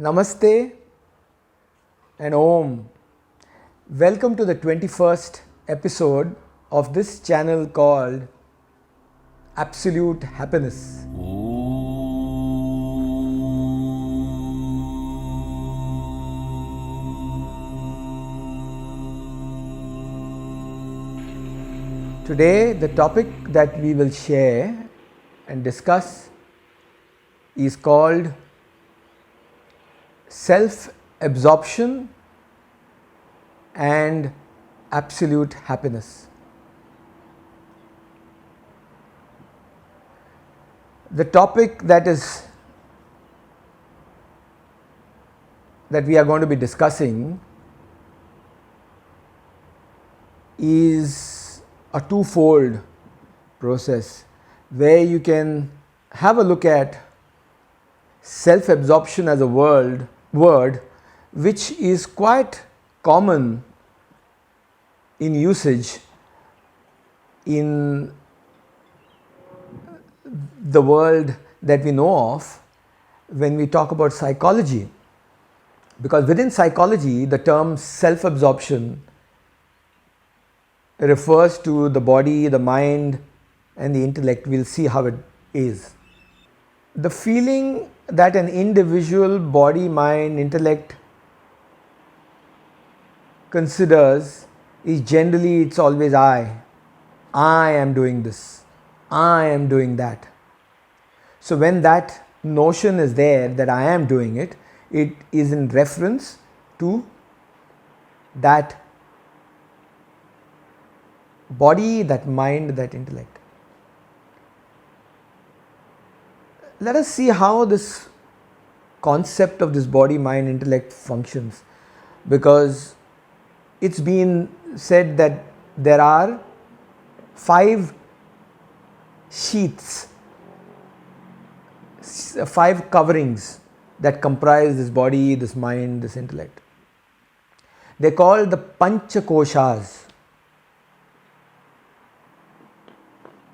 Namaste and Om. Welcome to the 21st episode of this channel called Absolute Happiness. Today, the topic that we will share and discuss is called self-absorption and absolute happiness. The topic that we are going to be discussing is a twofold process where you can have a look at self-absorption as a word which is quite common in usage in the world that we know of when we talk about psychology, because within psychology the term self-absorption refers to the body, the mind and the intellect. We'll see how it is. The feeling that an individual body, mind, intellect considers is generally, it's always I am doing this, I am doing that. So when that notion is there that I am doing it, it is in reference to that body, that mind, that intellect. Let us see how this concept of this body, mind, intellect functions, because it's been said that there are 5 sheaths, 5 coverings that comprise this body, this mind, this intellect. They're called the Panchakoshas.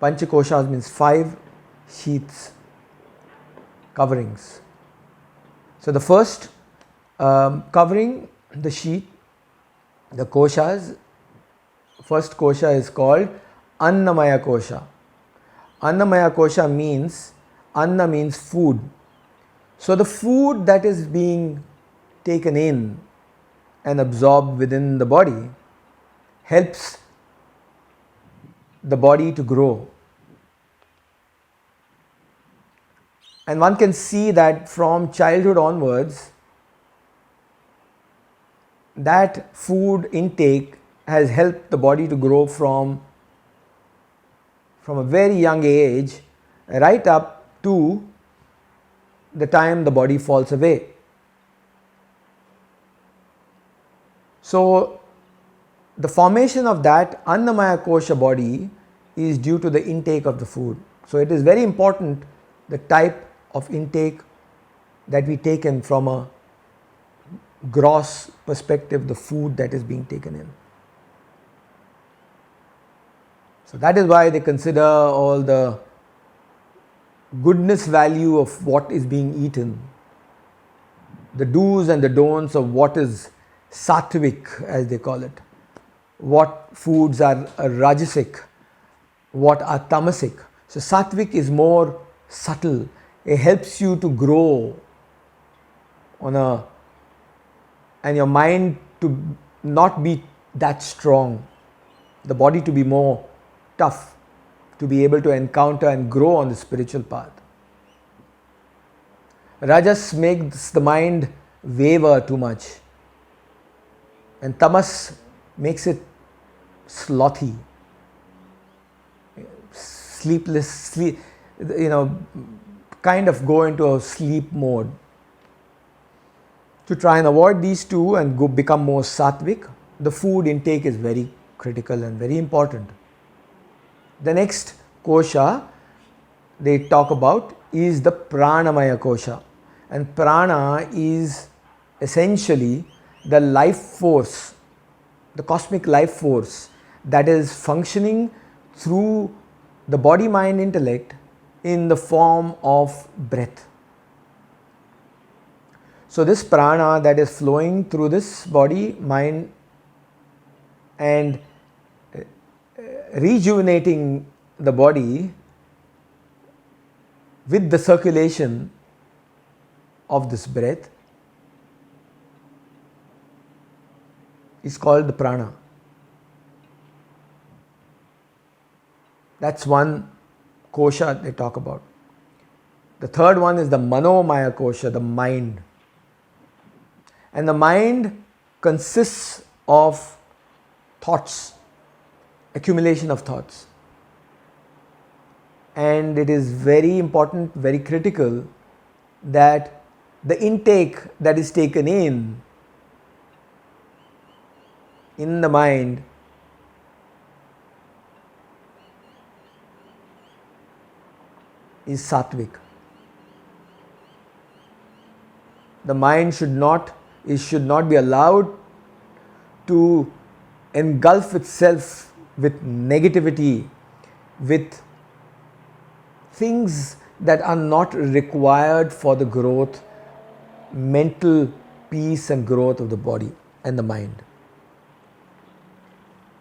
Panchakoshas means 5 sheaths, coverings. So the first covering, the sheath, the koshas, first kosha is called Annamaya Kosha. Annamaya Kosha means, Anna means food. So the food that is being taken in and absorbed within the body helps the body to grow. And one can see that from childhood onwards, that food intake has helped the body to grow from a very young age right up to the time the body falls away. So the formation of that Annamaya Kosha body is due to the intake of the food. So it is very important the type of intake that we take in from a gross perspective, the food that is being taken in. So that is why they consider all the goodness value of what is being eaten, the do's and the don'ts of what is sattvic, as they call it, what foods are rajasic, what are tamasic. So sattvic is more subtle. It helps you to grow and your mind to not be that strong, the body to be more tough, to be able to encounter and grow on the spiritual path. Rajas makes the mind waver too much, and tamas makes it slothy, sleepless, kind of go into a sleep mode. To try and avoid these two and become more sattvic, the food intake is very critical and very important. The next kosha they talk about is the Pranamaya Kosha, and prana is essentially the life force, the cosmic life force that is functioning through the body, mind, intellect in the form of breath. So this prana that is flowing through this body, mind, and rejuvenating the body with the circulation of this breath is called the prana. That's one kosha they talk about. The third one is the manomaya kosha, the mind. And the mind consists of thoughts, accumulation of thoughts. And it is very important, very critical that the intake that is taken in the mind is sattvic. The mind should not be allowed to engulf itself with negativity, with things that are not required for the growth, mental peace and growth of the body and the mind.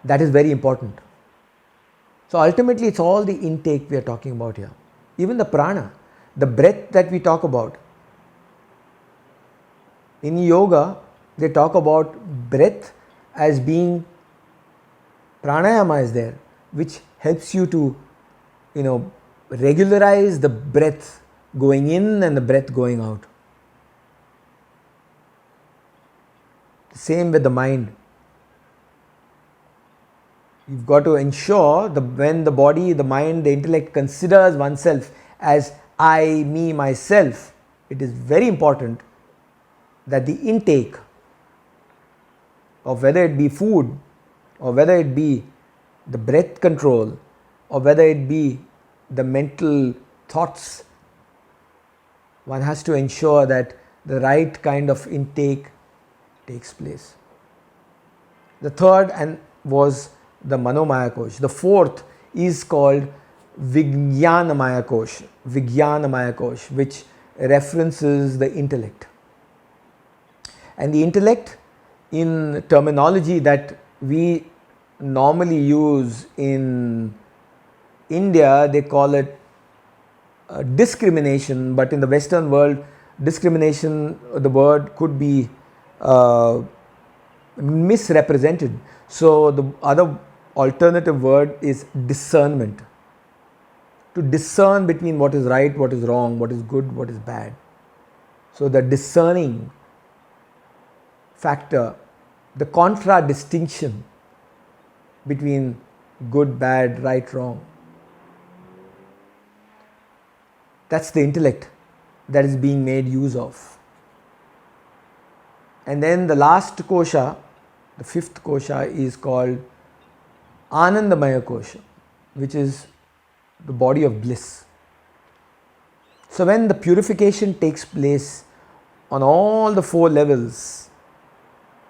That is very important. So ultimately it's all the intake we are talking about here. Even the prana, the breath that we talk about. In yoga, they talk about breath as being, pranayama is there, which helps you to, regularize the breath going in and the breath going out. Same with the mind. You've got to ensure when the body, the mind, the intellect considers oneself as I, me, myself, it is very important that the intake of whether it be food or whether it be the breath control or whether it be the mental thoughts, one has to ensure that the right kind of intake takes place. The third was the manomaya kosh. The fourth is called vijnanamaya kosh, which references the intellect. And the intellect, in terminology that we normally use in India, they call it discrimination, but in the Western world, discrimination, the word could be misrepresented. So the other alternative word is discernment. To discern between what is right, what is wrong, what is good, what is bad. So the discerning factor, the contradistinction between good, bad, right, wrong. That's the intellect that is being made use of. And then the last kosha, the fifth kosha, is called Anandamaya kosha, which is the body of bliss. So when the purification takes place on all the four levels,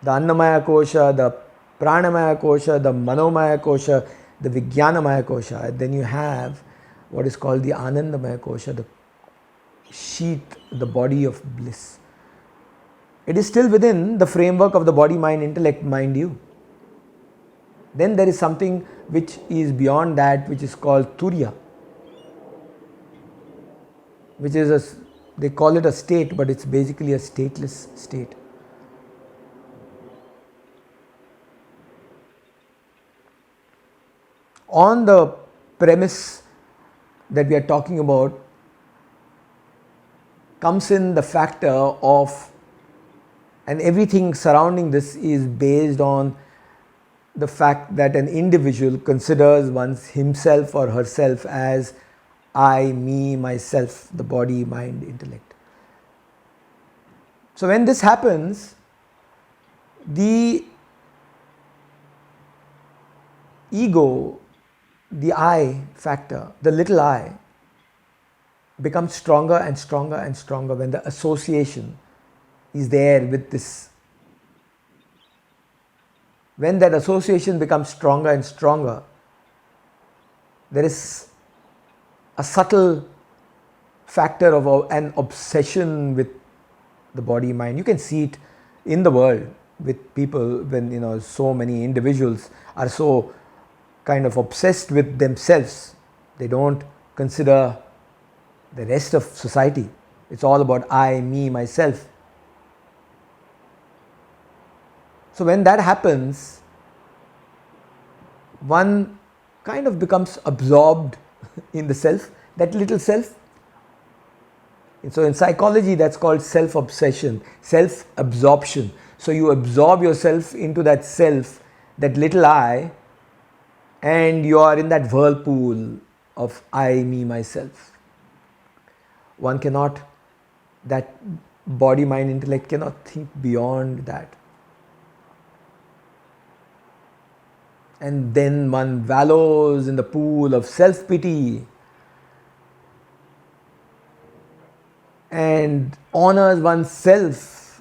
the Annamaya kosha, the Pranamaya kosha, the Manomaya kosha, the Vijnanamaya kosha, then you have what is called the Anandamaya kosha, the sheath, the body of bliss. It is still within the framework of the body, mind, intellect, mind you. Then there is something which is beyond that, which is called Turiya, which is they call it a state, but it's basically a stateless state. On the premise that we are talking about comes in the factor of, and everything surrounding this is based on the fact that an individual considers himself or herself as I, me, myself, the body, mind, intellect. So when this happens, the ego, the I factor, the little I, becomes stronger and stronger and stronger when the association is there with this. When that association becomes stronger and stronger, there is a subtle factor of an obsession with the body mind. You can see it in the world with people when so many individuals are so kind of obsessed with themselves. They don't consider the rest of society. It's all about I, me, myself. So when that happens, one kind of becomes absorbed in the self, that little self. And so in psychology, that's called self-obsession, self-absorption. So you absorb yourself into that self, that little I, and you are in that whirlpool of I, me, myself. One cannot, that body, mind, intellect cannot think beyond that. And then one wallows in the pool of self-pity and honors oneself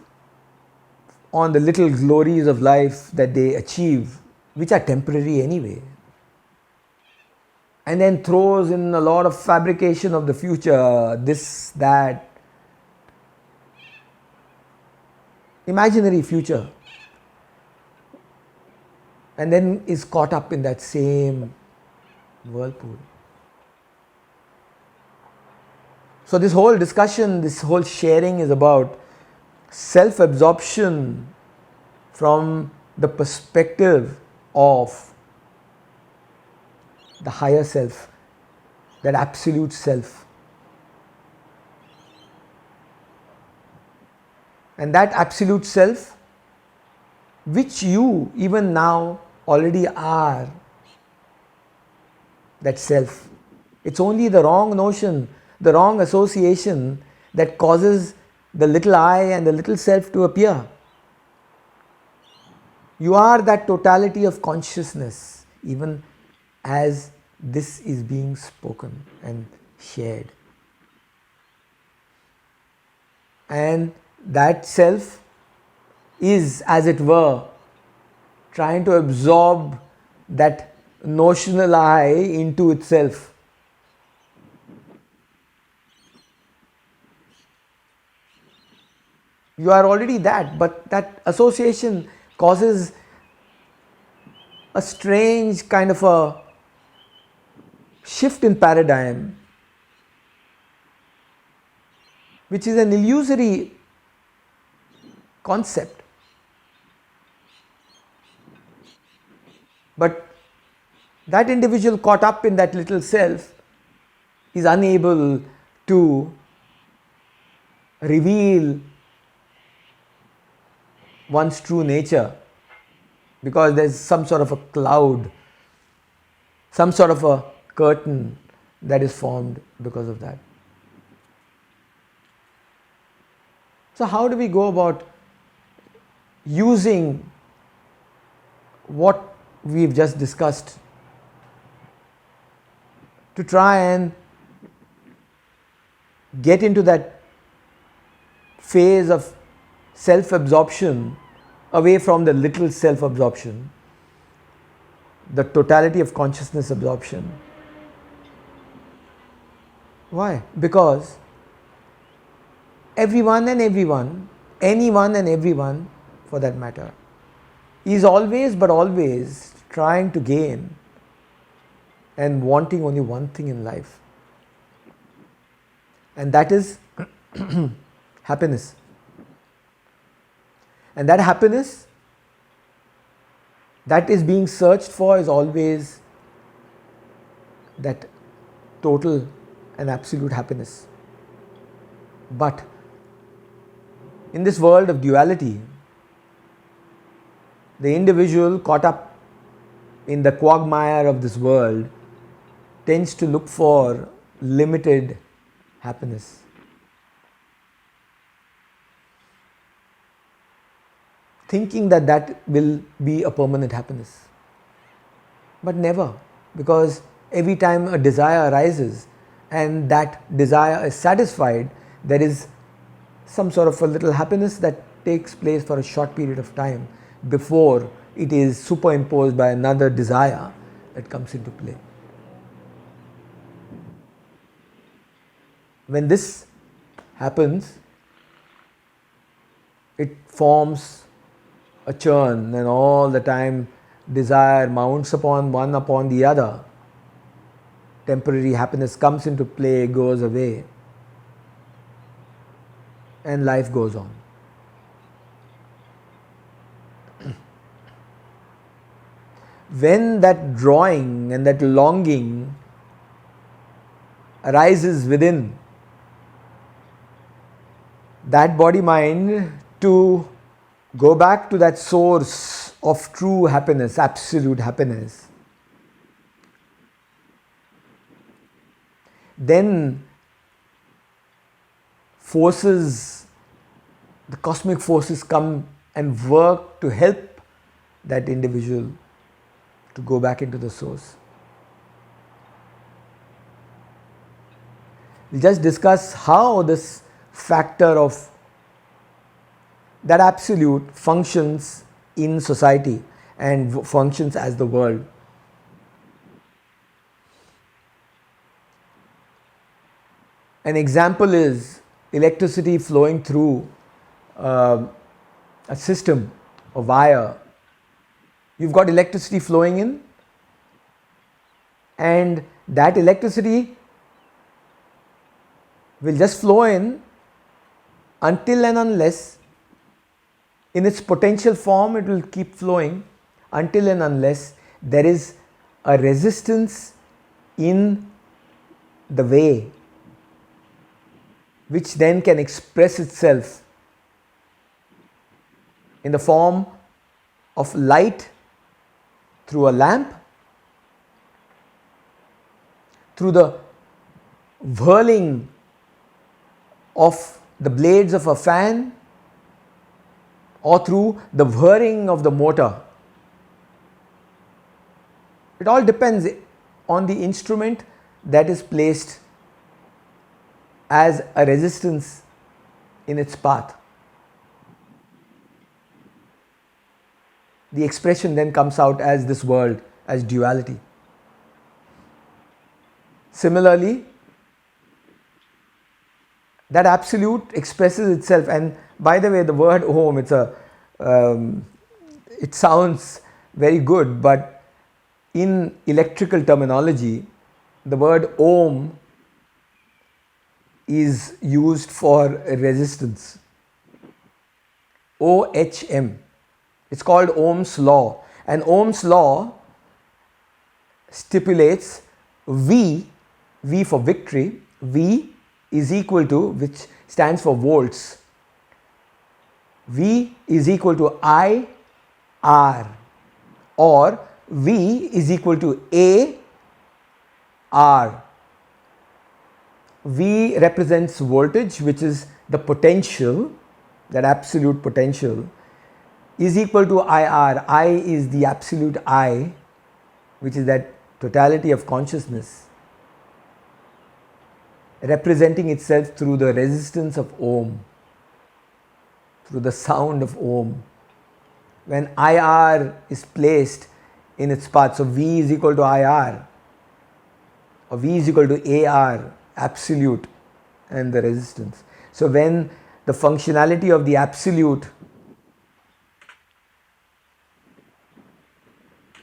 on the little glories of life that they achieve, which are temporary anyway. And then throws in a lot of fabrication of the future, this, that, imaginary future, and then is caught up in that same whirlpool. So this whole discussion, this whole sharing is about self-absorption from the perspective of the higher self, that absolute self. And that absolute self, which you even now already are, that self. It's only the wrong notion, the wrong association that causes the little I and the little self to appear. You are that totality of consciousness, even as this is being spoken and shared. And that self is, as it were, trying to absorb that notional I into itself. You are already that, but that association causes a strange kind of a shift in paradigm, which is an illusory concept. But that individual caught up in that little self is unable to reveal one's true nature, because there's some sort of a cloud, some sort of a curtain that is formed because of that. So how do we go about using what we've just discussed to try and get into that phase of self-absorption, away from the little self-absorption, the totality of consciousness absorption? Why? Because everyone and everyone, anyone and everyone for that matter, is always but always trying to gain and wanting only one thing in life, and that is happiness. And that happiness that is being searched for is always that total and absolute happiness. But in this world of duality, the individual caught up in the quagmire of this world tends to look for limited happiness. Thinking that that will be a permanent happiness. But never, because every time a desire arises and that desire is satisfied, there is some sort of a little happiness that takes place for a short period of time before it is superimposed by another desire that comes into play. When this happens, it forms a churn, and all the time desire mounts upon one upon the other. Temporary happiness comes into play, goes away, and life goes on. When that drawing and that longing arises within that body mind to go back to that source of true happiness, absolute happiness, then forces, the cosmic forces come and work to help that individual to go back into the source. We'll just discuss how this factor of that absolute functions in society and functions as the world. An example is electricity flowing through a system, a wire. You've got electricity flowing in, and that electricity will just flow in until and unless, in its potential form, it will keep flowing until and unless there is a resistance in the way, which then can express itself in the form of light through a lamp, through the whirling of the blades of a fan, or through the whirring of the motor. It all depends on the instrument that is placed as a resistance in its path. The expression then comes out as this world, as duality. Similarly, that absolute expresses itself, and by the way, the word Om, it sounds very good, but in electrical terminology, the word Om is used for resistance. OHM. It's called Ohm's law, and Ohm's law stipulates V for victory, V is equal to, which stands for volts, V is equal to IR, or V is equal to AR. V represents voltage, which is the potential, that absolute potential, is equal to IR. I is the absolute I, which is that totality of consciousness, representing itself through the resistance of Om, through the sound of Om. When IR is placed in its path, so V is equal to IR, or V is equal to AR, absolute, and the resistance. So when the functionality of the absolute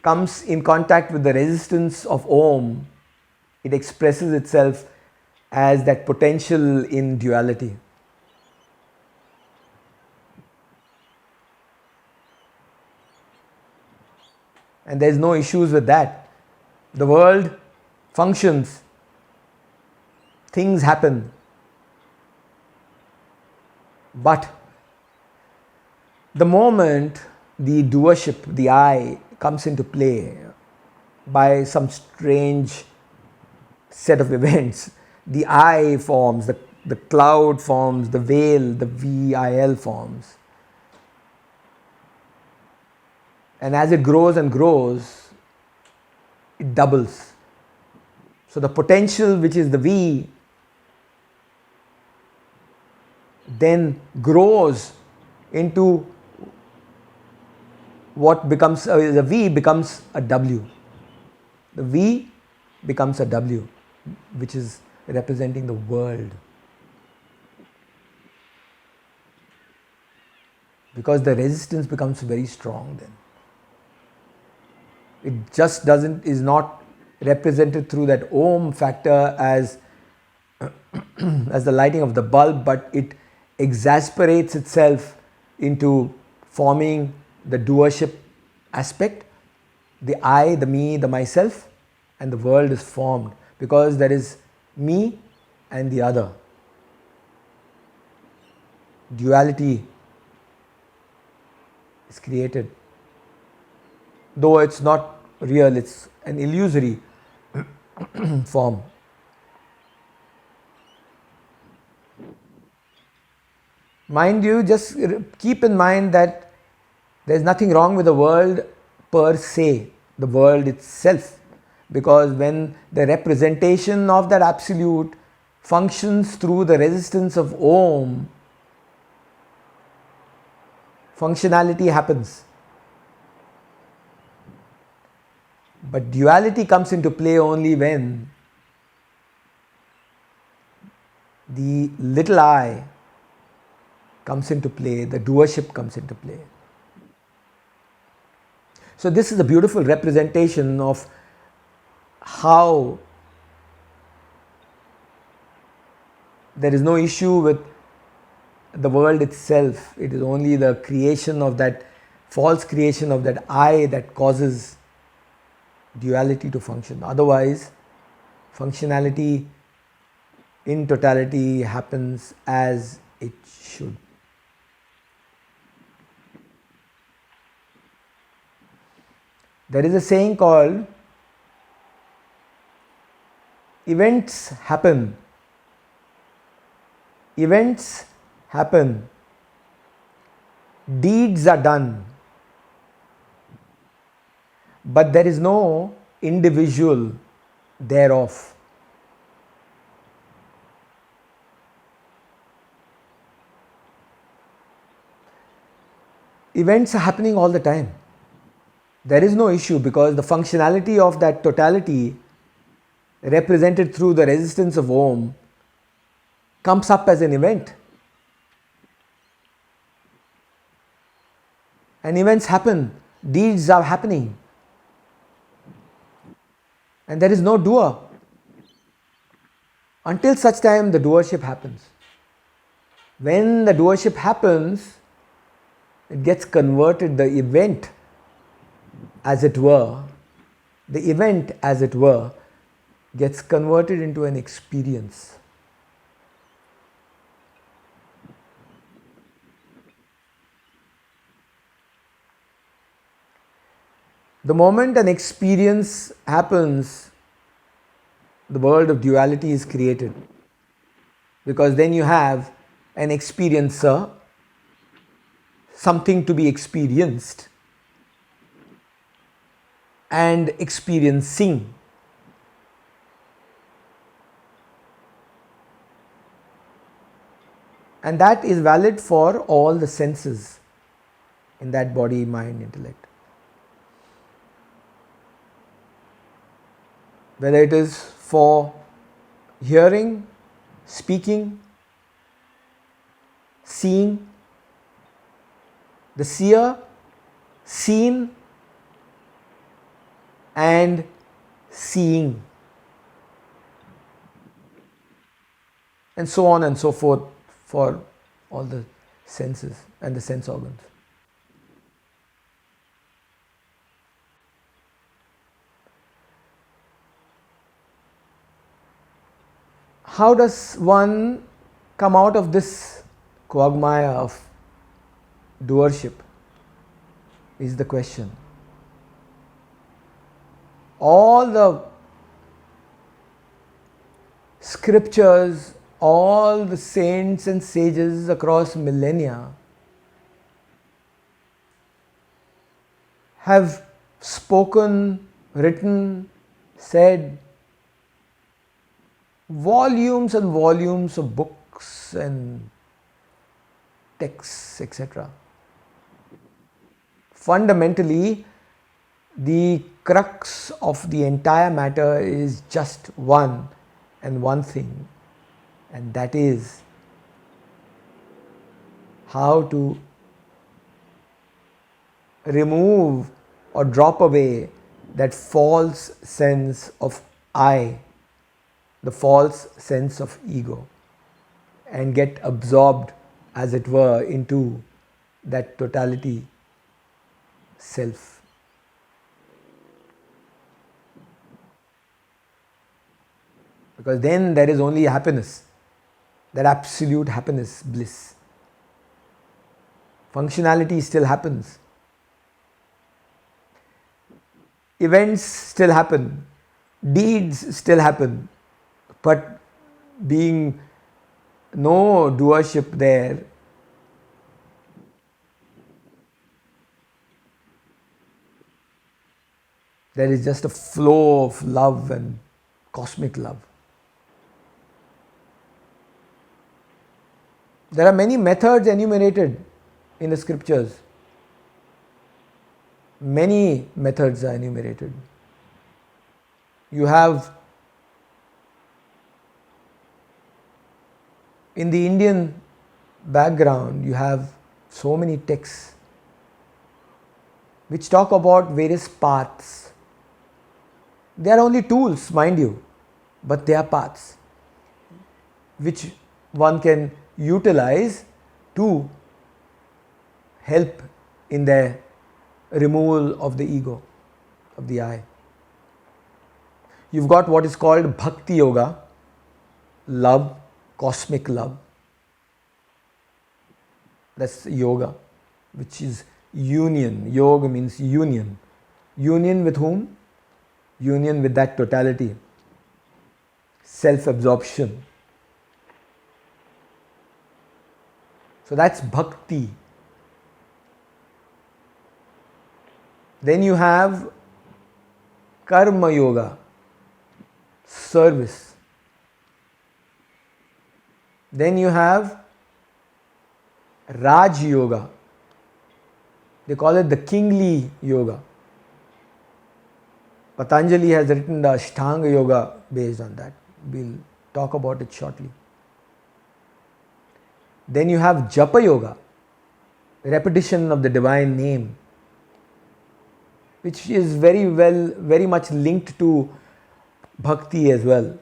comes in contact with the resistance of Om, it expresses itself as that potential in duality. And there is no issues with that. The world functions, things happen, but the moment the doership, the I, comes into play by some strange set of events, the I forms, the cloud forms, the veil, the VIL forms. And as it grows and grows, it doubles. So the potential, which is the V, then grows into what becomes the V becomes a W. The V becomes a W, which is representing the world. because the resistance becomes very strong then. It just is not represented through that Om factor as as the lighting of the bulb, but it exasperates itself into forming the doership aspect, the I, the me, the myself, and the world is formed because there is me and the other. Duality is created, though it's not real, it's an illusory form. Mind you, just keep in mind that there is nothing wrong with the world per se, the world itself, because when the representation of that absolute functions through the resistance of Om, functionality happens. But duality comes into play only when the little I comes into play, the doership comes into play. So this is a beautiful representation of how there is no issue with the world itself. It is only the creation of that, false creation of that I, that causes duality to function. Otherwise, functionality in totality happens as it should. There is a saying called events happen. Events happen. Deeds are done. But there is no individual thereof. Events are happening all the time. There is no issue because the functionality of that totality represented through the resistance of Om comes up as an event. And events happen, deeds are happening. And there is no doer until such time the doership happens. When the doership happens, it gets converted, the event as it were, gets converted into an experience. The moment an experience happens, the world of duality is created, because then you have an experiencer, something to be experienced, and experiencing. And that is valid for all the senses in that body, mind, intellect. Whether it is for hearing, speaking, seeing, the seer, seen, and seeing, and so on and so forth for all the senses and the sense organs. How does one come out of this quagmire of doership is the question. All the scriptures, all the saints and sages across millennia have spoken, written, said volumes and volumes of books and texts, etc. Fundamentally, the crux of the entire matter is just one and one thing, and that is how to remove or drop away that false sense of I, the false sense of ego, and get absorbed, as it were, into that totality self. Because then there is only happiness, that absolute happiness, bliss. Functionality still happens. Events still happen, deeds still happen, but being no doership there, there is just a flow of love and cosmic love. There are many methods enumerated in the scriptures. Many methods are enumerated. You have, in the Indian background, you have so many texts which talk about various paths. They are only tools, mind you, but they are paths which one can utilize to help in the removal of the ego, of the I. You've got what is called Bhakti Yoga, love, cosmic love. That's yoga, which is union. Yoga means union. Union with whom? Union with that totality. Self-absorption. So that's bhakti. Then you have karma yoga, service. Then you have Raj Yoga. They call it the kingly yoga. Patanjali has written the Ashtanga Yoga based on that. We'll talk about it shortly. Then you have Japa Yoga, repetition of the divine name, which is very much linked to bhakti as well.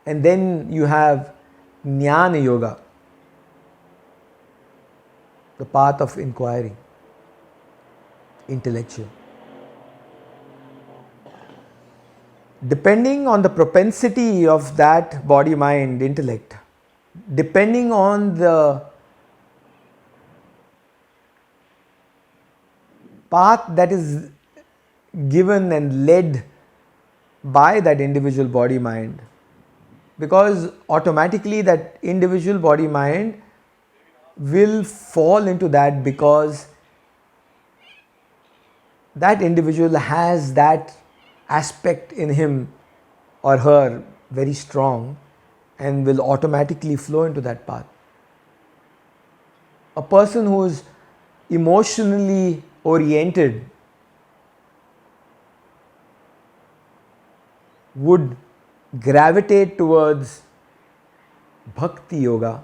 And then you have Jnana Yoga, the path of inquiry, intellectual. Depending on the propensity of that body, mind, intellect, depending on the path that is given and led by that individual body, mind, because automatically that individual body, mind will fall into that, because that individual has that aspect in him or her very strong and will automatically flow into that path. A person who is emotionally oriented would gravitate towards bhakti yoga,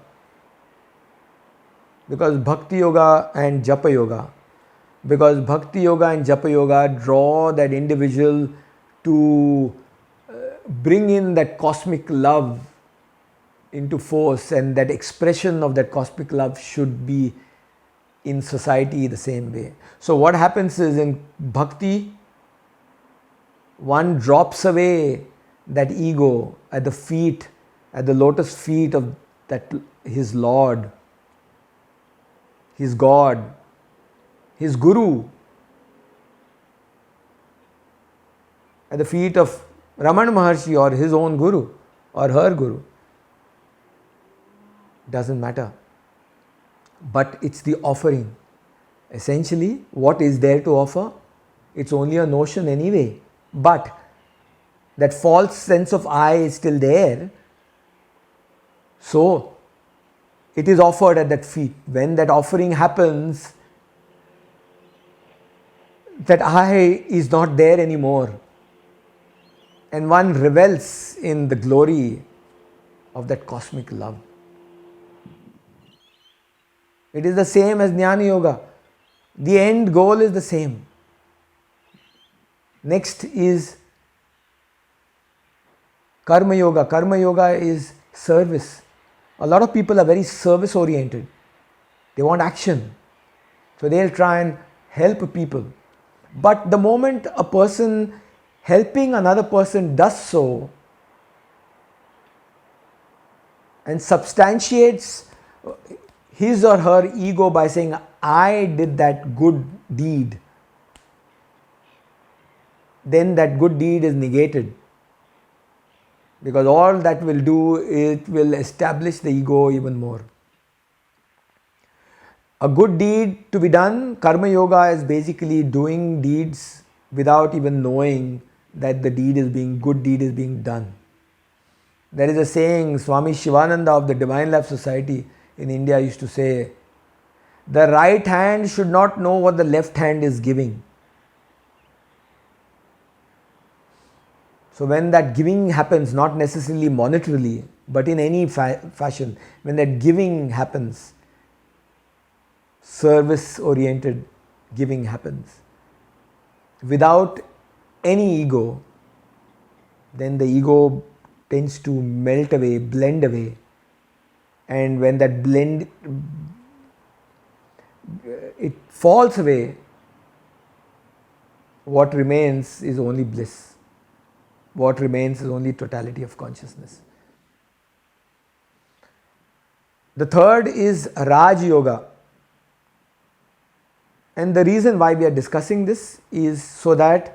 because bhakti yoga and japa yoga, draw that individual to bring in that cosmic love into force, and that expression of that cosmic love should be in society the same way. So what happens is, in bhakti, one drops away that ego at the feet, at the lotus feet of that his Lord, his God, his Guru, at the feet of Ramana Maharshi or his own Guru or her Guru. Doesn't matter. But it's the offering. Essentially, what is there to offer? It's only a notion anyway. But that false sense of I is still there. So, it is offered at that feet. When that offering happens, that I is not there anymore. And one revels in the glory of that cosmic love. It is the same as Jnana Yoga. The end goal is the same. Next is Karma Yoga. Karma Yoga is service. A lot of people are very service oriented. They want action. So they'll try and help people. But the moment a person helping another person does so and substantiates his or her ego by saying, I did that good deed, then that good deed is negated. Because all that will do, it will establish the ego even more. A good deed to be done, Karma Yoga is basically doing deeds without even knowing that the good deed is being done. There is a saying, Swami Shivananda of the Divine Life Society in India used to say, the right hand should not know what the left hand is giving. So when that giving happens, not necessarily monetarily, but in any fashion, when that giving happens, service oriented giving happens, without any ego, then the ego tends to melt away, blend away. And when that blend, it falls away, what remains is only bliss. What remains is only totality of consciousness. The third is Raj Yoga. And the reason why we are discussing this is so that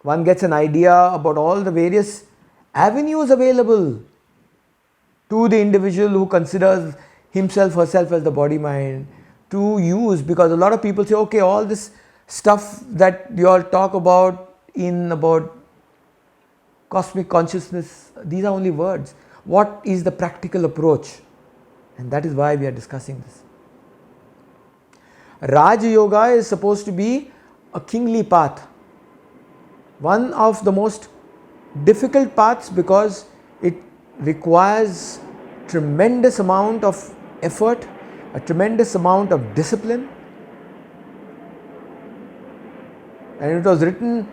one gets an idea about all the various avenues available to the individual who considers himself, herself as the body mind to use. Because a lot of people say, okay, all this stuff that you all talk about about cosmic consciousness, these are only words. What is the practical approach? And that is why we are discussing this. Raj Yoga is supposed to be a kingly path. One of the most difficult paths because it requires tremendous amount of effort, a tremendous amount of discipline. And it was written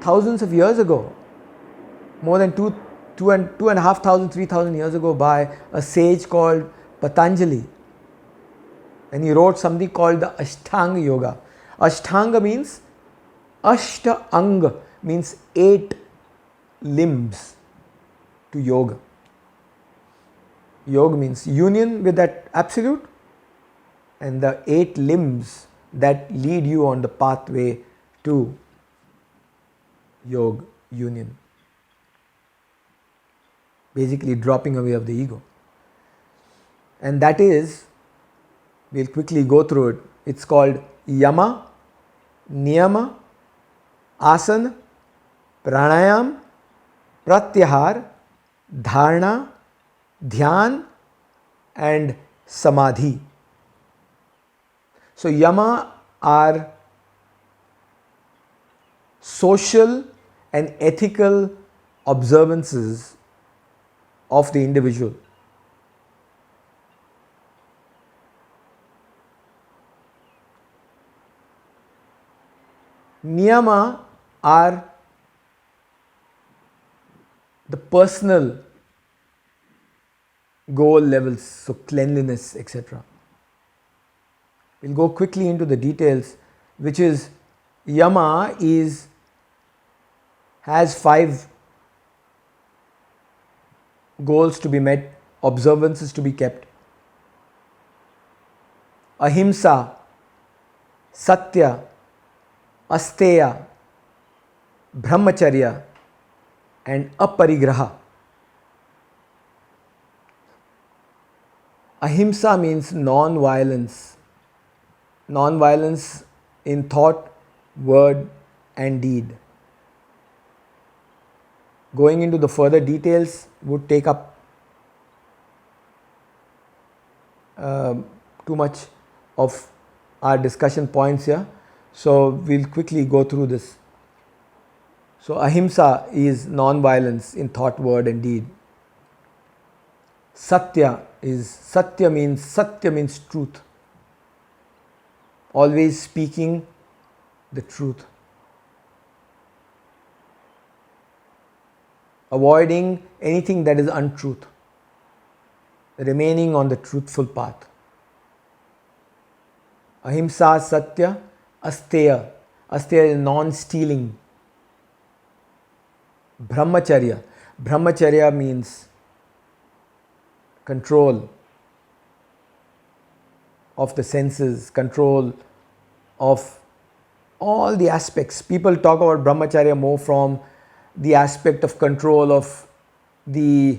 thousands of years ago, more than 2,500, 3,000 years ago by a sage called Patanjali. And he wrote something called the Ashtanga Yoga. Ashtanga means, Ashta-anga means 8 limbs to yoga. Yoga means union with that absolute and the 8 limbs that lead you on the pathway to yoga union. Basically dropping away of the ego. And that is, we'll quickly go through it. It's called Yama, Niyama, Asana, Pranayam, Pratyahar, Dharana, Dhyan and Samadhi. So Yama are social and ethical observances of the individual. Niyama are the personal goal levels, so cleanliness, etc. We'll go quickly into the details, which is Yama has 5 goals to be met, observances to be kept. Ahimsa, Satya, Asteya, Brahmacharya and Aparigraha. Ahimsa means non-violence. Non-violence in thought, word and deed. Going into the further details would take up too much of our discussion points here. So we'll quickly go through this. So ahimsa is non-violence in thought, word and deed. Satya means truth. always speaking the truth, avoiding anything that is untruth, remaining on the truthful path. Ahimsa, Satya, Asteya. Asteya is non-stealing. Brahmacharya. Brahmacharya means control of the senses, control of all the aspects. People talk about brahmacharya more from the aspect of control of the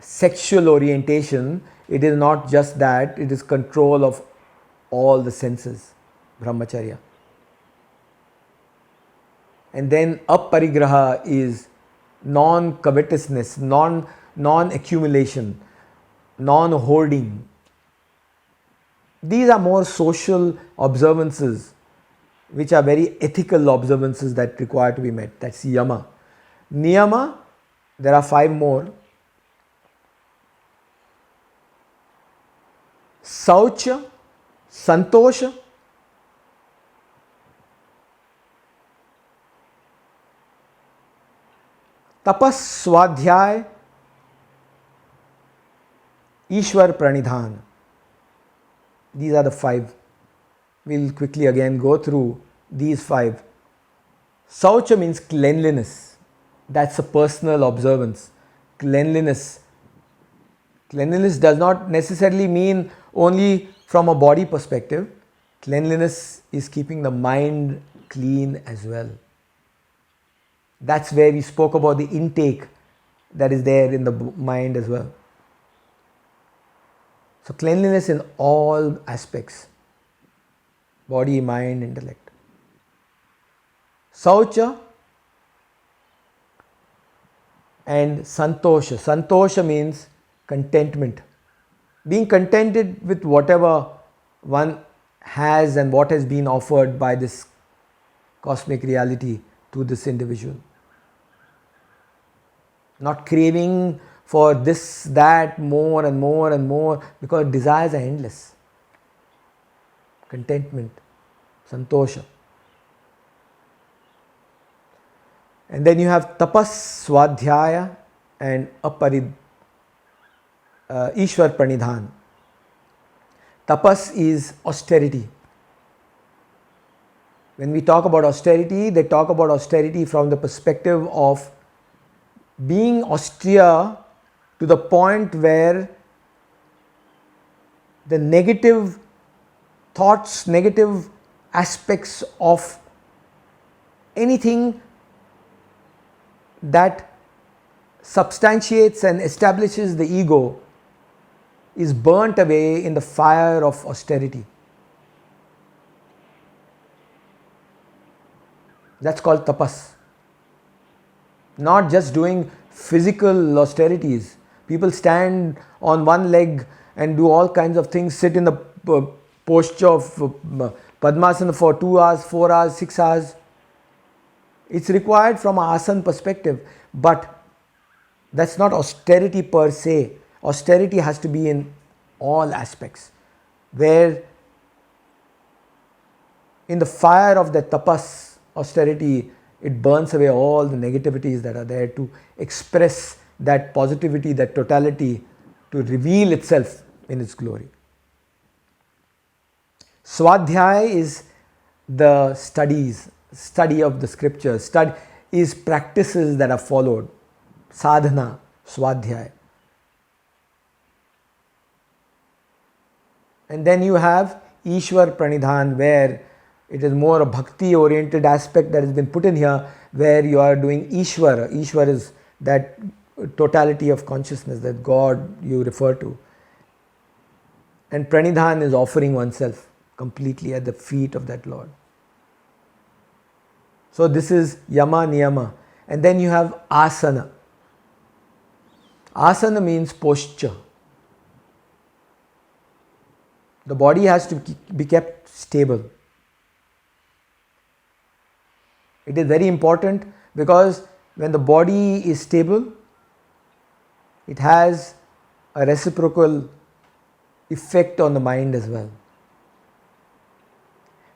sexual orientation. It is not just that, it is control of all the senses, brahmacharya. And then aparigraha is non-covetousness, non-accumulation, non-hoarding. These are more social observances, which are very ethical observances that require to be met. That's yama. Niyama, there are 5 more. Saucha, Santosha, Tapas, Swadhyay, Ishwar Pranidhan. These are the 5. We'll quickly again go through these 5. Saucha means cleanliness. That's a personal observance. Cleanliness. Cleanliness does not necessarily mean only from a body perspective. Cleanliness is keeping the mind clean as well. That's where we spoke about the intake that is there in the mind as well. So cleanliness in all aspects, body, mind, intellect. Saucha and Santosha. Santosha means contentment. Being contented with whatever one has and what has been offered by this cosmic reality to this individual. Not craving for this, that, more and more and more, because desires are endless. Contentment, Santosha. And then you have Tapas, Swadhyaya and Ishwar Pranidhan. Tapas is austerity. When we talk about austerity, they talk about austerity from the perspective of being austere to the point where the negative thoughts, negative aspects of anything that substantiates and establishes the ego is burnt away in the fire of austerity. That's called tapas. Not just doing physical austerities. People stand on one leg and do all kinds of things, sit in the posture of Padmasana for 2 hours, 4 hours, 6 hours. It's required from an asana perspective, but that's not austerity per se. Austerity has to be in all aspects, where in the fire of the tapas, austerity, it burns away all the negativities that are there to express that positivity, that totality, to reveal itself in its glory. Swadhyaya is the study of the scriptures, is practices that are followed. Sadhana, Swadhyaya. And then you have Ishwar Pranidhan, where it is more a bhakti oriented aspect that has been put in here, where you are doing Ishwara. Ishwara is that totality of consciousness, that God you refer to. And Pranidhan is offering oneself completely at the feet of that Lord. So this is Yama, Niyama. And then you have Asana. Asana means posture. The body has to be kept stable. It is very important because when the body is stable, it has a reciprocal effect on the mind as well.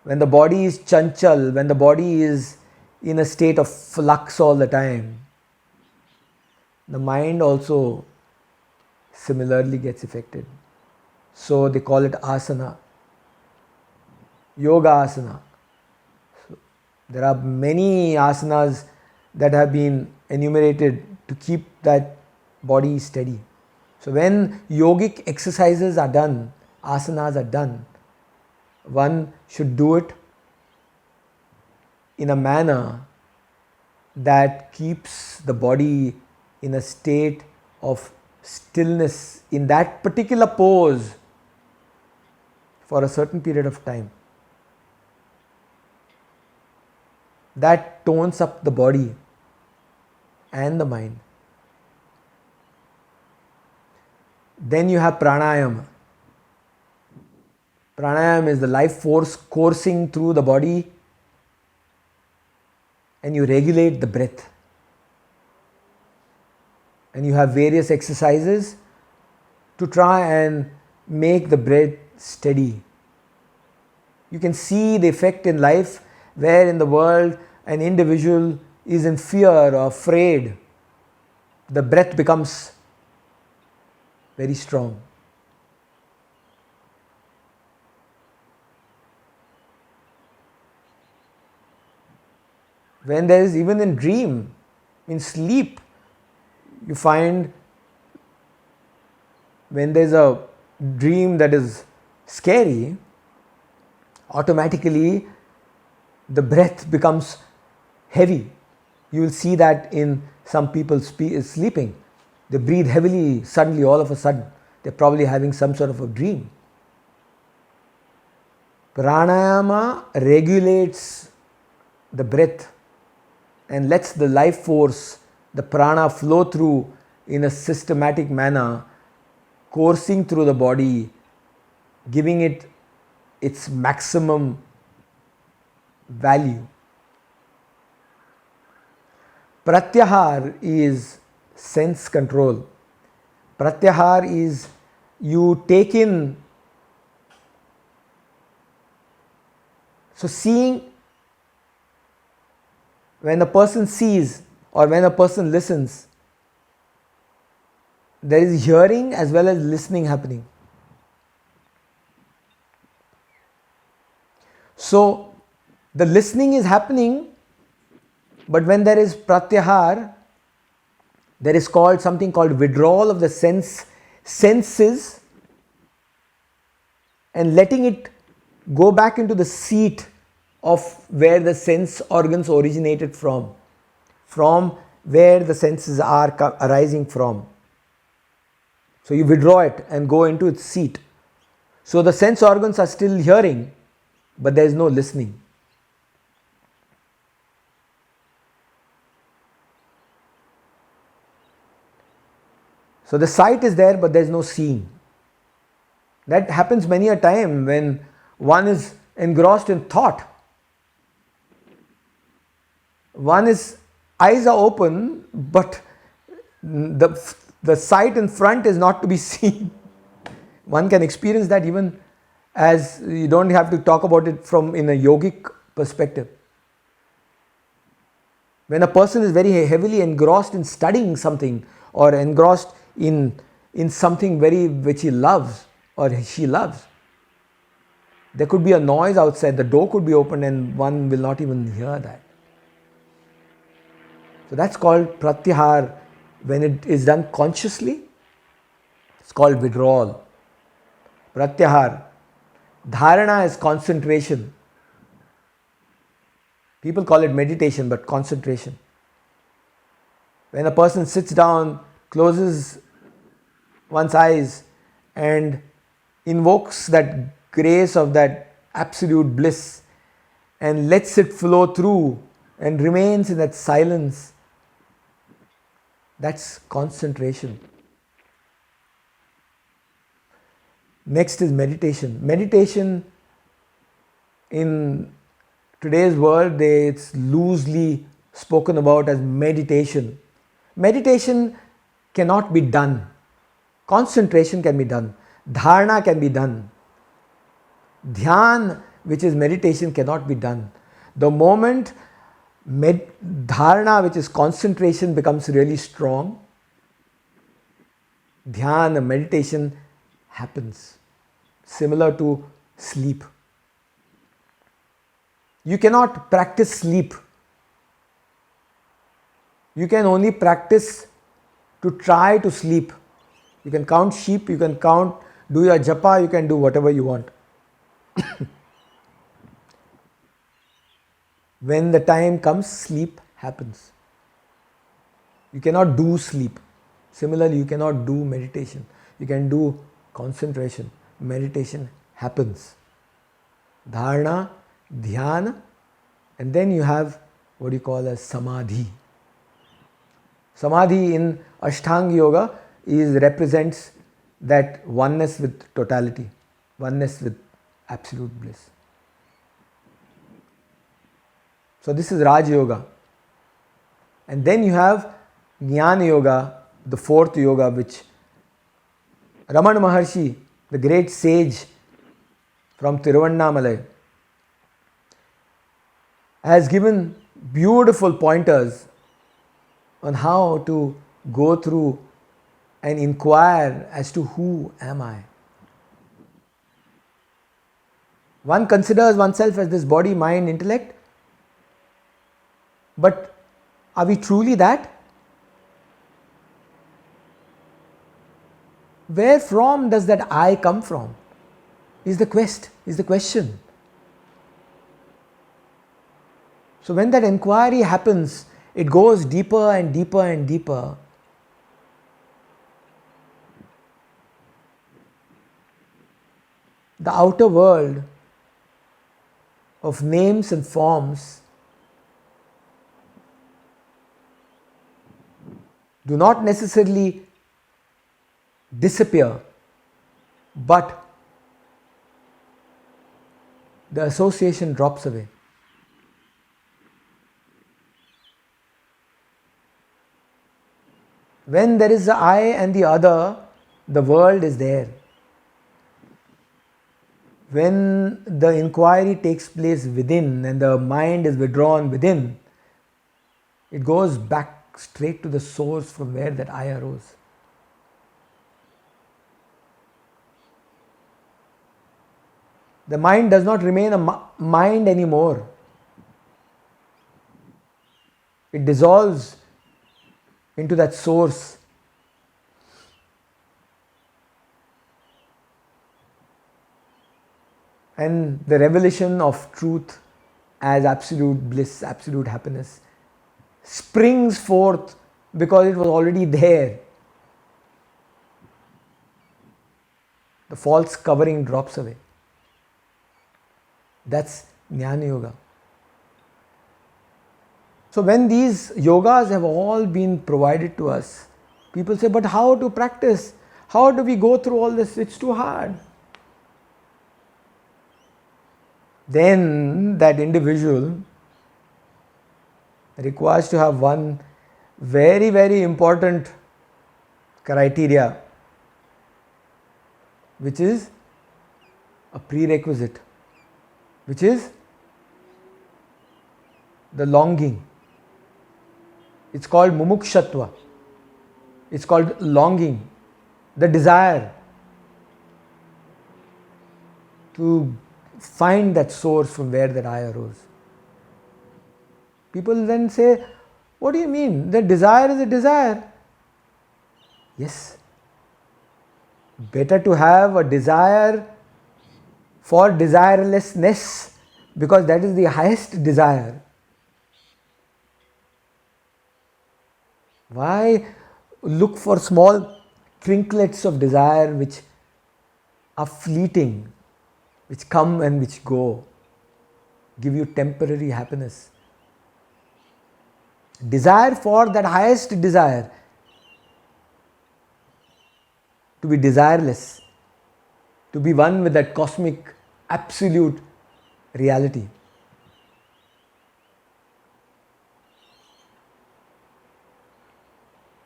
when the body is chanchal, when the body is in a state of flux all the time, the mind also similarly gets affected. So they call it asana, yoga asana. So there are many asanas that have been enumerated to keep that body steady. So when yogic exercises are done, asanas are done, one should do it in a manner that keeps the body in a state of stillness in that particular pose for a certain period of time. That tones up the body and the mind. Then you have pranayama. Pranayama is the life force coursing through the body, and you regulate the breath. And you have various exercises to try and make the breath steady. You can see the effect in life where in the world an individual is in fear or afraid. The breath becomes very strong. When there is, even in dream, in sleep, you find when there is a dream that is scary, automatically the breath becomes heavy. You will see that in some people sleeping. They breathe heavily suddenly, all of a sudden. They're probably having some sort of a dream. Pranayama regulates the breath and lets the life force, the prana, flow through in a systematic manner, coursing through the body, giving it its maximum value. Pratyahar is sense control. Pratyahar is you take in. So seeing, when a person sees or when a person listens, there is hearing as well as listening happening. So the listening is happening, but when there is pratyahar, there is called something called withdrawal of the senses and letting it go back into the seat of where the sense organs originated from where the senses are arising from. So you withdraw it and go into its seat. So the sense organs are still hearing, but there is no listening. So the sight is there, but there is no seeing. That happens many a time when one is engrossed in thought. Eyes are open, but the sight in front is not to be seen. One can experience that even as you don't have to talk about it from in a yogic perspective. When a person is very heavily engrossed in studying something or engrossed in something which he loves or she loves, there could be a noise outside, the door could be open and one will not even hear that. So that's called pratyahar. When it is done consciously, it's called withdrawal. Pratyahar. Dharana is concentration. People call it meditation, but concentration. When a person sits down, closes one's eyes and invokes that grace of that absolute bliss and lets it flow through and remains in that silence, that's concentration. Next is meditation. Meditation in today's world, it's loosely spoken about as meditation. Meditation cannot be done. Concentration can be done. Dharana can be done. Dhyan, which is meditation, cannot be done. The moment dharana, which is concentration, becomes really strong, dhyana, meditation happens, similar to sleep. You cannot practice sleep. You can only practice to try to sleep. You can count sheep, you can do your japa, you can do whatever you want. When the time comes, sleep happens. You cannot do sleep. Similarly, you cannot do meditation. You can do concentration. Meditation happens. Dharana, dhyana, and then you have what you call as samadhi. Samadhi in Ashtanga Yoga represents that oneness with totality, oneness with absolute bliss. So this is Raj Yoga. And then you have Jnana Yoga, the fourth yoga, which Ramana Maharshi, the great sage from Tiruvannamalai, has given beautiful pointers on how to go through and inquire as to who am I. One considers oneself as this body, mind, intellect, but are we truly that? Where from does that I come from? Is the question. So when that inquiry happens, it goes deeper and deeper and deeper. The outer world of names and forms do not necessarily disappear, but the association drops away. When there is the I and the other, the world is there. When the inquiry takes place within and the mind is withdrawn within, it goes back straight to the source from where that I arose. The mind does not remain a mind anymore. It dissolves into that source. And the revelation of truth as absolute bliss, absolute happiness springs forth because it was already there. The false covering drops away. That's Jnana Yoga. So when these yogas have all been provided to us, people say, but how to practice? How do we go through all this? It's too hard. Then that individual requires to have one very, very important criteria, which is a prerequisite, which is the longing. It's called mumukshatva. It's called longing, the desire to find that source from where that I arose. People then say, what do you mean? The desire is a desire. Yes. Better to have a desire for desirelessness, because that is the highest desire. Why look for small trinklets of desire which are fleeting, which come and which go, give you temporary happiness? Desire for that highest desire, to be desireless, to be one with that cosmic absolute reality.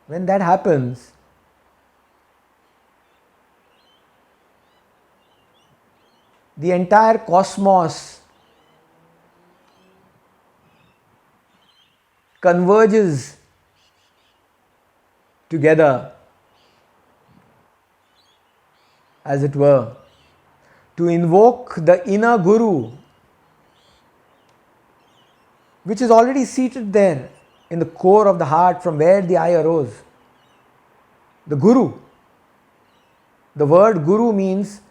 When that happens, the entire cosmos converges together, as it were, to invoke the inner Guru, which is already seated there in the core of the heart from where the I arose. The Guru. The word Guru means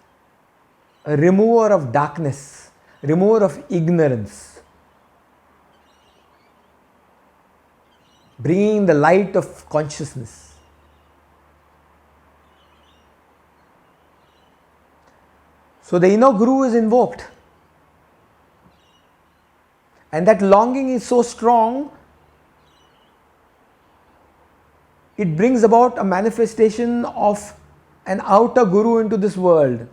a remover of darkness, remover of ignorance, bringing the light of consciousness. So the inner Guru is invoked. And that longing is so strong, it brings about a manifestation of an outer Guru into this world.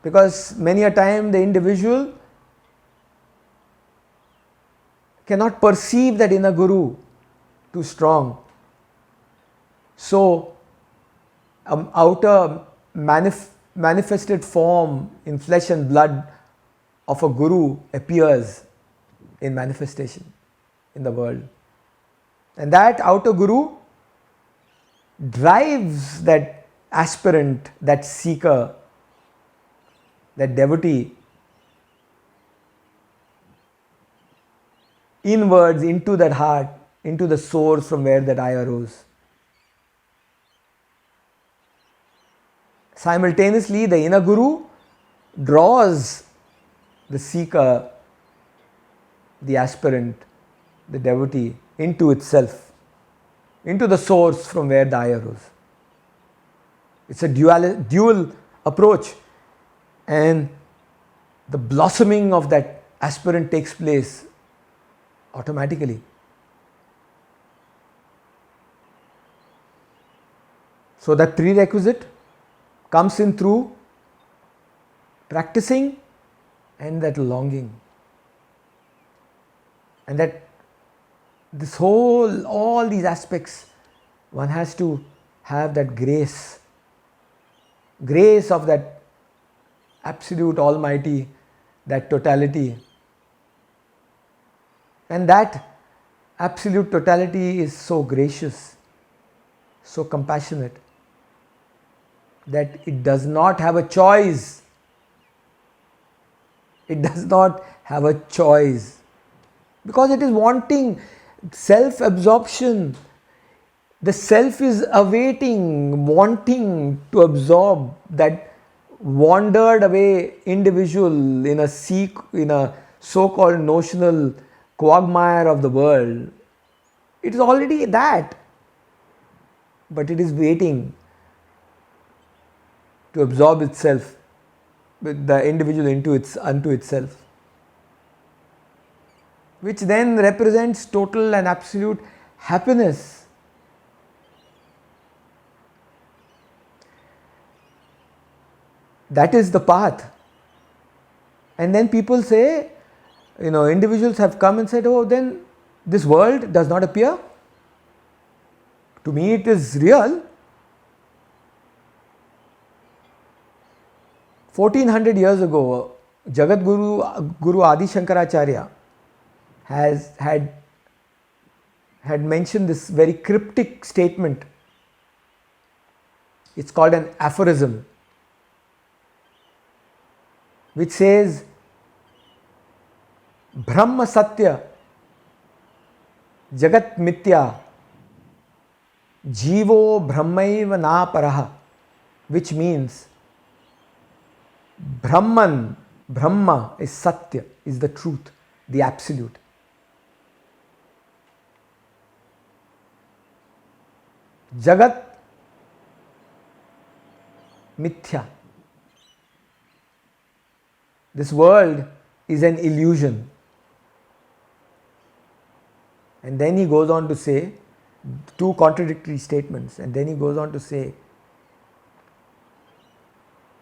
Because many a time the individual cannot perceive that inner Guru too strong. So, an outer manifested form in flesh and blood of a Guru appears in manifestation in the world. And that outer Guru drives that aspirant, that seeker, that devotee inwards into that heart, into the source from where that I arose. Simultaneously, the inner Guru draws the seeker, the aspirant, the devotee into itself, into the source from where the I arose. It's a dual approach, and the blossoming of that aspirant takes place automatically. So that prerequisite comes in through practicing and that longing. And that this whole, all these aspects, one has to have that grace of that absolute almighty, that totality. And that absolute totality is so gracious, so compassionate, that it does not have a choice. It does not have a choice. Because it is wanting self-absorption. The self is awaiting, wanting to absorb that wandered away individual in a so-called notional quagmire of the world. It is already that, but it is waiting to absorb itself, with the individual unto itself, which then represents total and absolute happiness. That is the path. And then people say, individuals have come and said, oh, then this world does not appear. To me it is real. 1400 years ago, Jagat Guru Adi Shankaracharya had mentioned this very cryptic statement. It's called an aphorism, which says, Brahma Satya, Jagat Mithya, Jivo Brahmaiva na paraha, which means Brahma is Satya, is the truth, the absolute. Jagat Mithya. This world is an illusion. And then he goes on to say two contradictory statements, and then he goes on to say,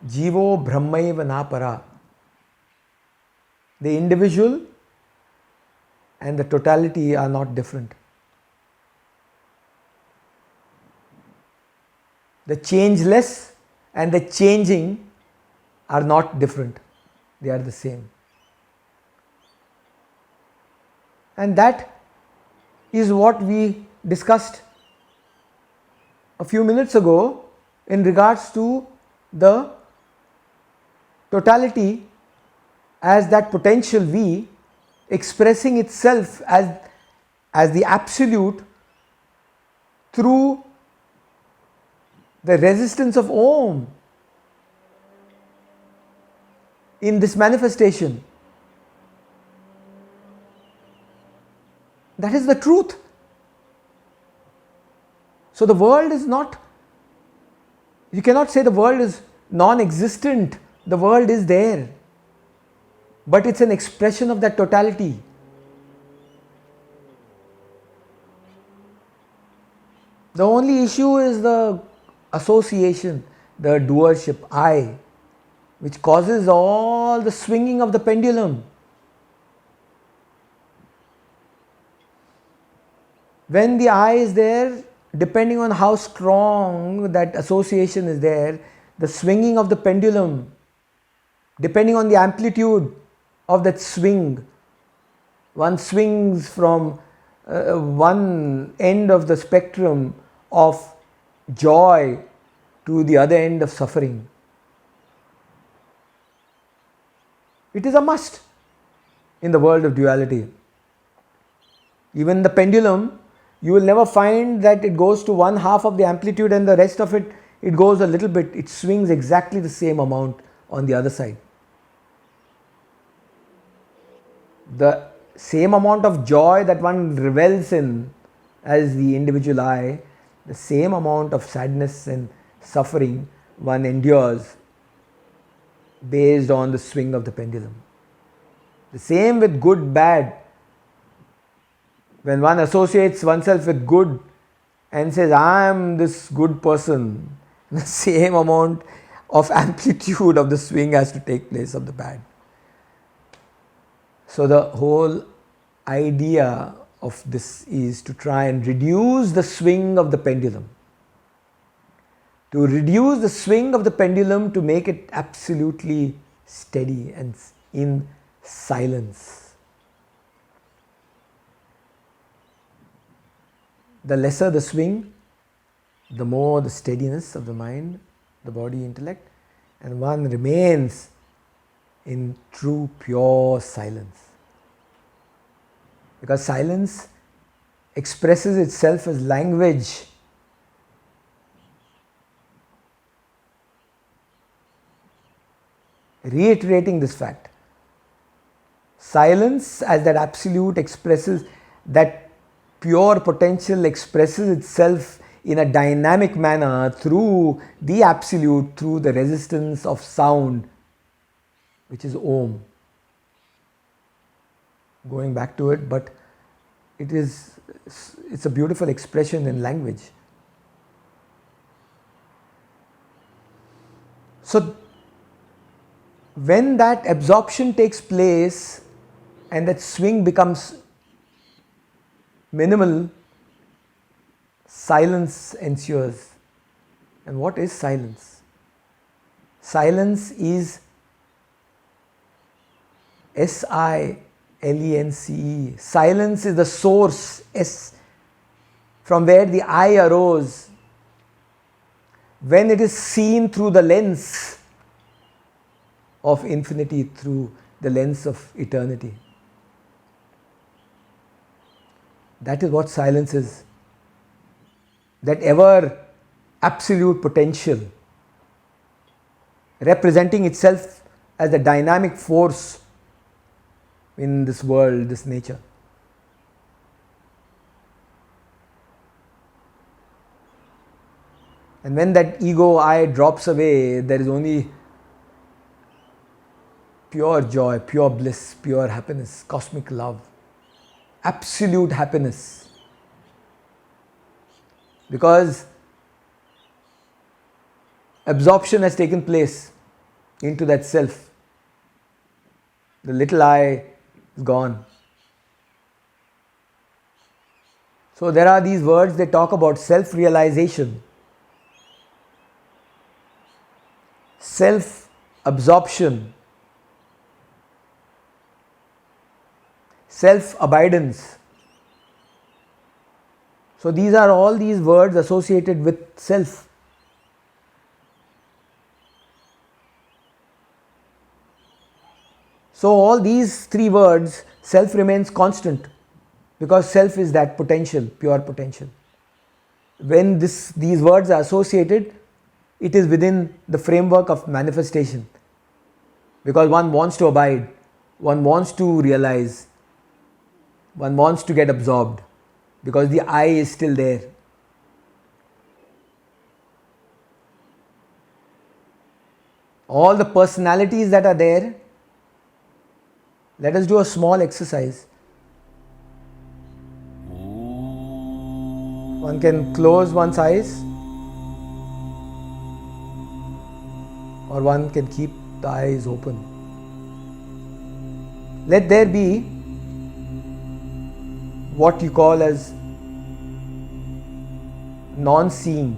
Jivo Brahmaiva na para. The individual and the totality are not different. The changeless and the changing are not different, they are the same. And that is what we discussed a few minutes ago in regards to the totality as that potential V expressing itself as the absolute through the resistance of Om in this manifestation. That is the truth. So the world is not, you cannot say the world is non-existent. The world is there, but it's an expression of that totality. The only issue is the association, the doership, I, which causes all the swinging of the pendulum. When the I is there, depending on how strong that association is there, the swinging of the pendulum, depending on the amplitude of that swing, one swings from one end of the spectrum of joy to the other end of suffering. It is a must in the world of duality. Even the pendulum, you will never find that it goes to one half of the amplitude and the rest of it, it goes a little bit. It swings exactly the same amount on the other side. The same amount of joy that one revels in as the individual I, the same amount of sadness and suffering one endures based on the swing of the pendulum. The same with good, bad. When one associates oneself with good and says, I am this good person, the same amount of amplitude of the swing has to take place of the bad. So the whole idea of this is to try and reduce the swing of the pendulum. To reduce the swing of the pendulum to make it absolutely steady and in silence. The lesser the swing, the more the steadiness of the mind, the body, intellect, and one remains in true pure silence. Because silence expresses itself as language. Reiterating this fact, silence as that absolute expresses, that pure potential expresses itself in a dynamic manner through the absolute, through the resistance of sound, which is Om. Going back to it, but it's a beautiful expression in language. So when that absorption takes place and that swing becomes minimal, silence ensues. And what is silence? Silence is SILENCE. Silence is the source, S, from where the I arose. When it is seen through the lens of infinity, through the lens of eternity. That is what silence is. That ever absolute potential, representing itself as the dynamic force in this world, this nature. And when that ego I drops away, there is only pure joy, pure bliss, pure happiness, cosmic love, absolute happiness. Because absorption has taken place into that self. The little I is gone. So there are these words, they talk about self-realization. self-absorption, self-abidance. So these are all these words associated with self. So all these three words, self remains constant because self is that potential, pure potential. When these words are associated, it is within the framework of manifestation, because one wants to abide, one wants to realize, one wants to get absorbed, because the I is still there. All the personalities that are there, let us do a small exercise. One can close one's eyes, or one can keep the eyes open. Let there be what you call as non-seeing,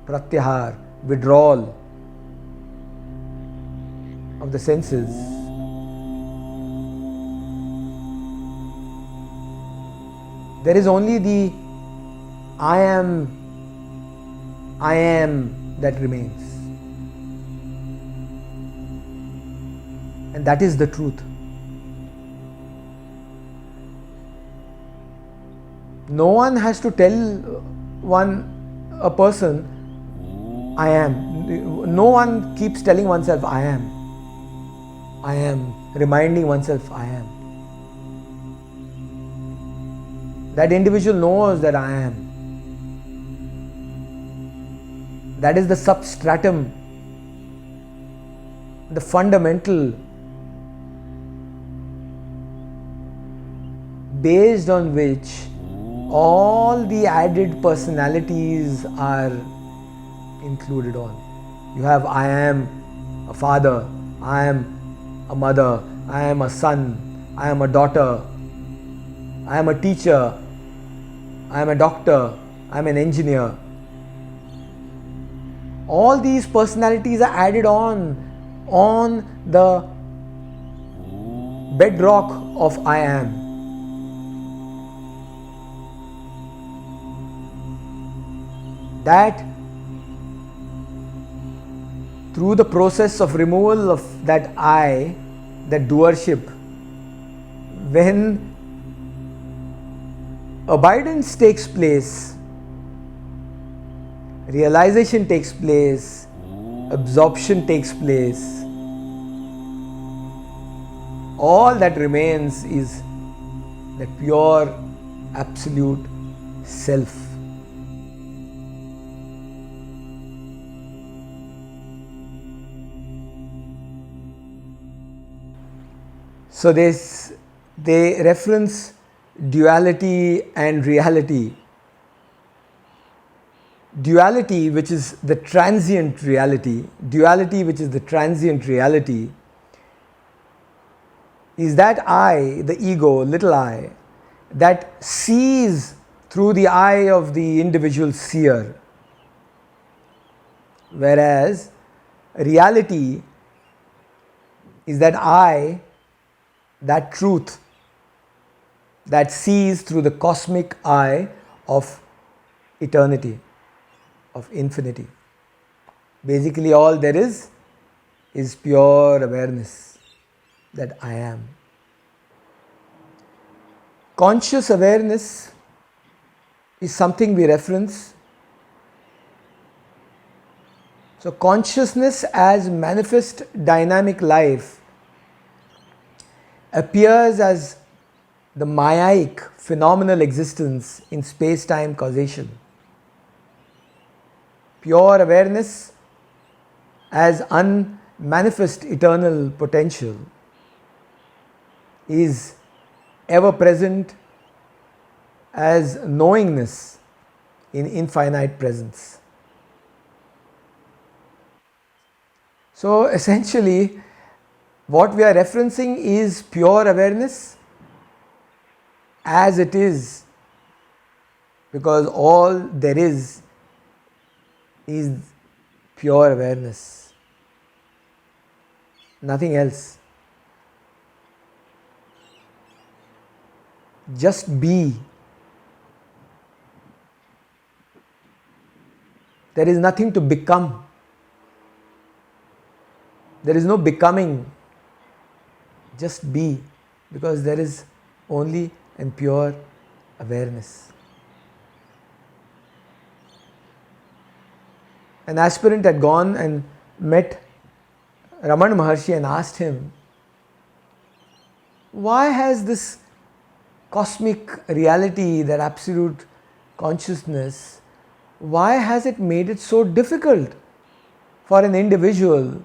pratyahar, withdrawal of the senses. There is only the I am that remains, and that is the truth. No one has to tell a person I am. No one keeps telling oneself I am, reminding oneself I am. That individual knows that I am. That is the substratum, the fundamental, based on which all the added personalities are included on. You have I am a father, I am a mother, I am a son, I am a daughter, I am a teacher, I am a doctor, I am an engineer. All these personalities are added on the bedrock of I am. That through the process of removal of that I, that doership, when abidance takes place, realization takes place, absorption takes place, all that remains is the pure, absolute self. So they reference duality and reality. Duality, which is the transient reality, is that I, the ego, little I, that sees through the eye of the individual seer. Whereas reality is that I, that truth, that sees through the cosmic eye of eternity, of infinity. Basically, all there is pure awareness that I am. Conscious awareness is something we reference. So, consciousness as manifest dynamic life appears as the Mayaic phenomenal existence in space-time causation. Pure awareness as unmanifest eternal potential is ever present as knowingness in infinite presence. So essentially, what we are referencing is pure awareness as it is, because all there is pure awareness, nothing else. Just be. There is nothing to become. There is no becoming. Just be, because there is only and pure awareness. An aspirant had gone and met Ramana Maharshi and asked him, why has this cosmic reality, that absolute consciousness, why has it made it so difficult for an individual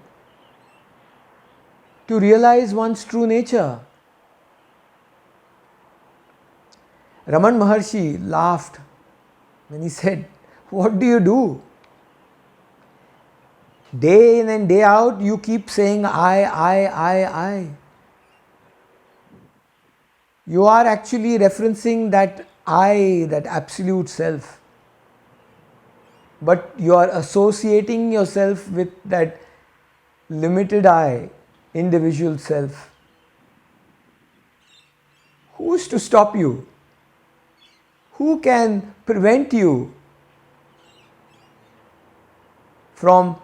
to realize one's true nature? Raman Maharshi laughed when he said, what do you do? Day in and day out you keep saying I. You are actually referencing that I, that absolute self. But you are associating yourself with that limited I, individual self. Who is to stop you? Who can prevent you from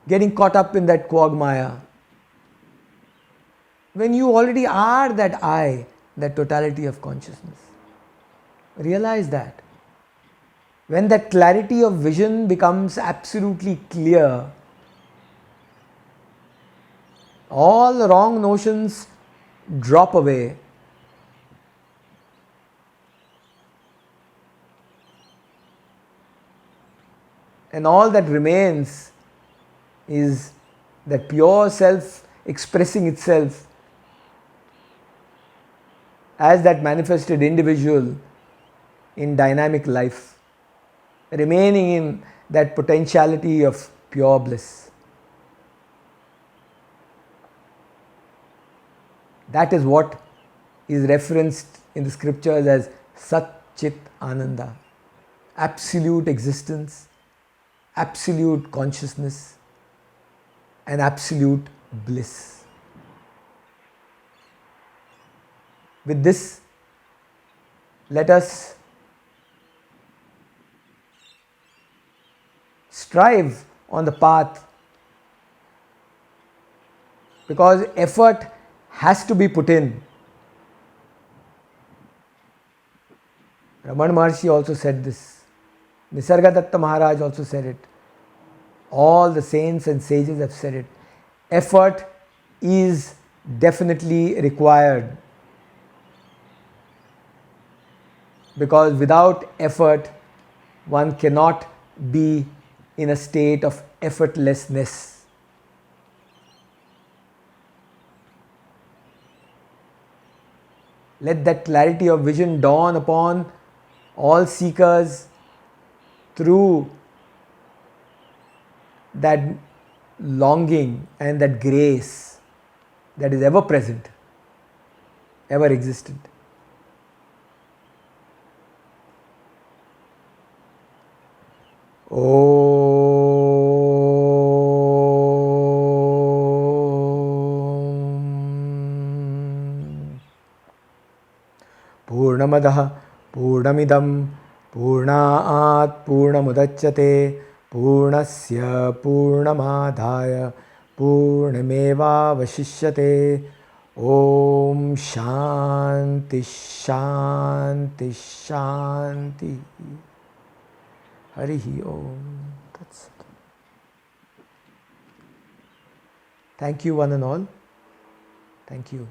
getting caught up in that quagmire? When you already are that I, that totality of consciousness. Realize that. When that clarity of vision becomes absolutely clear, all the wrong notions drop away. And all that remains is that pure self expressing itself as that manifested individual in dynamic life, remaining in that potentiality of pure bliss. That is what is referenced in the scriptures as Sat Chit Ananda, absolute existence, absolute consciousness, and absolute bliss. With this, let us strive on the path, because effort has to be put in. Ramana Maharshi also said this. Nisargadatta Maharaj also said it. All the saints and sages have said it. Effort is definitely required, because without effort one cannot be in a state of effortlessness. Let that clarity of vision dawn upon all seekers through that longing and that grace that is ever present, ever existent. पूर्णमदः पूर्णमिदं पूर्णात् पूर्णमुदच्यते पूर्णस्य पूर्णमादाय पूर्णमेवावशिष्यते। ओम शांति शांति शांति। हरि ओम तत्सत्। Thank you one and all. Thank you.